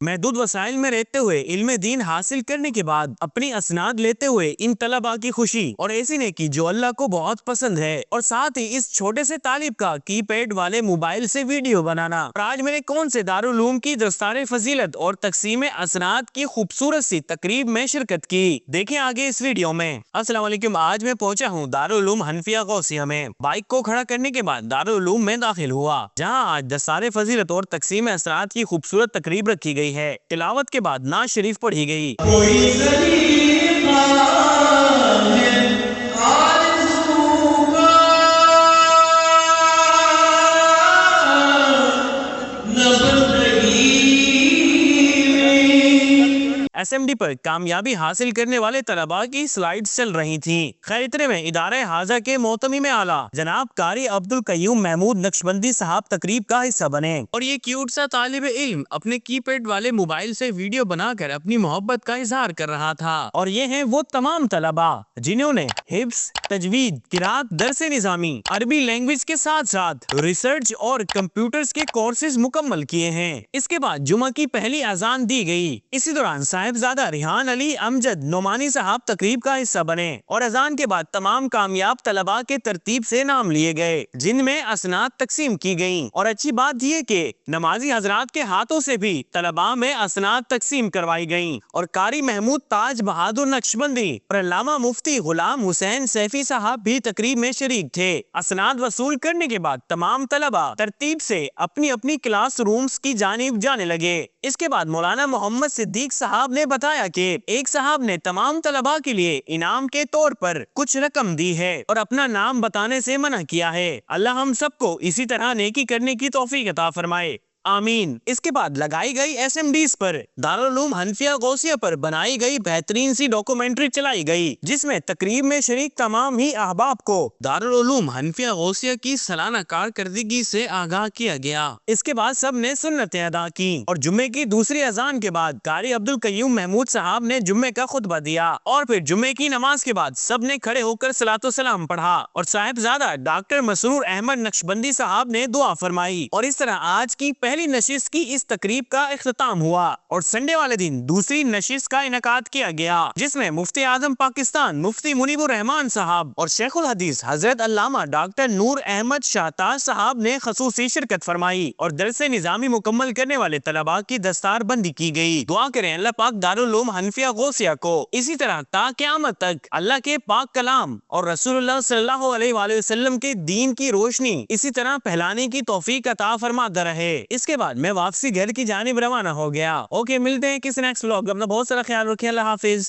محدود وسائل میں رہتے ہوئے علم دین حاصل کرنے کے بعد اپنی اسناد لیتے ہوئے ان طلباء کی خوشی اور ایسی نیکی جو اللہ کو بہت پسند ہے، اور ساتھ ہی اس چھوٹے سے طالب کا کی پیڈ والے موبائل سے ویڈیو بنانا، اور آج میں نے کون سے دارالعلوم کی دستار فضیلت اور تقسیم اسناد کی خوبصورت سی تقریب میں شرکت کی، دیکھیں آگے اس ویڈیو میں۔ السلام علیکم، آج میں پہنچا ہوں دارالعلوم حنفیہ غوثیہ میں۔ بائک کو کھڑا کرنے کے بعد دارالعلوم میں داخل ہوا، جہاں آج دستار فضیلت اور تقسیم اسناد کی خوبصورت تقریب رکھی گئی ہے۔ تلاوت کے بعد نعت شریف پڑھی گئی۔ کوئی سلیقہ ہے آرزو کا، نہ بندگی ایس ایم ڈی پر کامیابی حاصل کرنے والے طلباء کی سلائیڈز چل رہی تھیں۔ خیر اتنے میں ادارہ حاضہ کے محتمم اعلیٰ جناب قاری عبدالقیوم محمود نقشبندی صاحب تقریب کا حصہ بنے، اور یہ کیوٹ سا طالب علم اپنے کی پیڈ والے موبائل سے ویڈیو بنا کر اپنی محبت کا اظہار کر رہا تھا۔ اور یہ ہیں وہ تمام طلباء جنہوں نے حفظ، تجوید، قرات، درس نظامی، عربی لینگویج کے ساتھ ساتھ ریسرچ اور کمپیوٹرز کے کورسز مکمل کیے ہیں۔ اس کے بعد جمعہ کی پہلی اذان دی گئی۔ اسی دوران صاحبزادہ ریحان علی امجد نعمانی صاحب تقریب کا حصہ بنے، اور اذان کے بعد تمام کامیاب طلباء کے ترتیب سے نام لیے گئے، جن میں اسناد تقسیم کی گئیں۔ اور اچھی بات یہ کہ نمازی حضرات کے ہاتھوں سے بھی طلباء میں اسناد تقسیم کروائی گئیں، اور قاری محمود تاج بہادر نقشبندی اور علامہ مفتی غلام حسین سیفی صاحب بھی تقریب میں شریک تھے۔ اسناد وصول کرنے کے بعد تمام طلباء ترتیب سے اپنی اپنی کلاس رومز کی جانب جانے لگے۔ اس کے بعد مولانا محمد صدیق صاحب نے بتایا کہ ایک صاحب نے تمام طلباء کے لیے انعام کے طور پر کچھ رقم دی ہے اور اپنا نام بتانے سے منع کیا ہے۔ اللہ ہم سب کو اسی طرح نیکی کرنے کی توفیق عطا فرمائے، آمین۔ اس کے بعد لگائی گئی ایس ایم ڈیز پر دارالعلوم حنفیہ غوثیہ پر بنائی گئی بہترین سی ڈاکومنٹری چلائی گئی، جس میں تقریب میں شریک تمام ہی احباب کو دارالعلوم حنفیہ غوثیہ کی سالانہ کارکردگی سے آگاہ کیا گیا۔ اس کے بعد سب نے سنتیں ادا کی، اور جمعے کی دوسری اذان کے بعد قاری عبدالقیوم محمود صاحب نے جمعے کا خطبہ دیا، اور پھر جمعے کی نماز کے بعد سب نے کھڑے ہو کر صلاۃ و سلام پڑھا، اور صاحبزادہ ڈاکٹر مسرور احمد نقشبندی صاحب نے دعا فرمائی، اور اس طرح آج کی پہلی نشست کی اس تقریب کا اختتام ہوا۔ اور سنڈے والے دن دوسری نشست کا انعقاد کیا گیا، جس میں مفتی اعظم پاکستان مفتی منیب الرحمان صاحب اور شیخ الحدیث حضرت علامہ ڈاکٹر نور احمد شاہتاج صاحب نے خصوصی شرکت فرمائی، اور درس نظامی مکمل کرنے والے طلباء کی دستار بندی کی گئی۔ دعا کریں اللہ پاک دارالعلوم حنفیہ غوثیہ کو اسی طرح تا قیامت تک اللہ کے پاک کلام اور رسول اللہ صلی اللہ علیہ وآلہ وسلم کے دین کی روشنی اسی طرح پھیلانے کی توفیق عطا فرماتا رہے۔ اس کے بعد میں واپسی گھر کی جانب روانہ ہو گیا۔ اوکے، ملتے ہیں کسی نیکسٹ ولاگ۔ اپنا بہت سارا خیال رکھیں، اللہ حافظ۔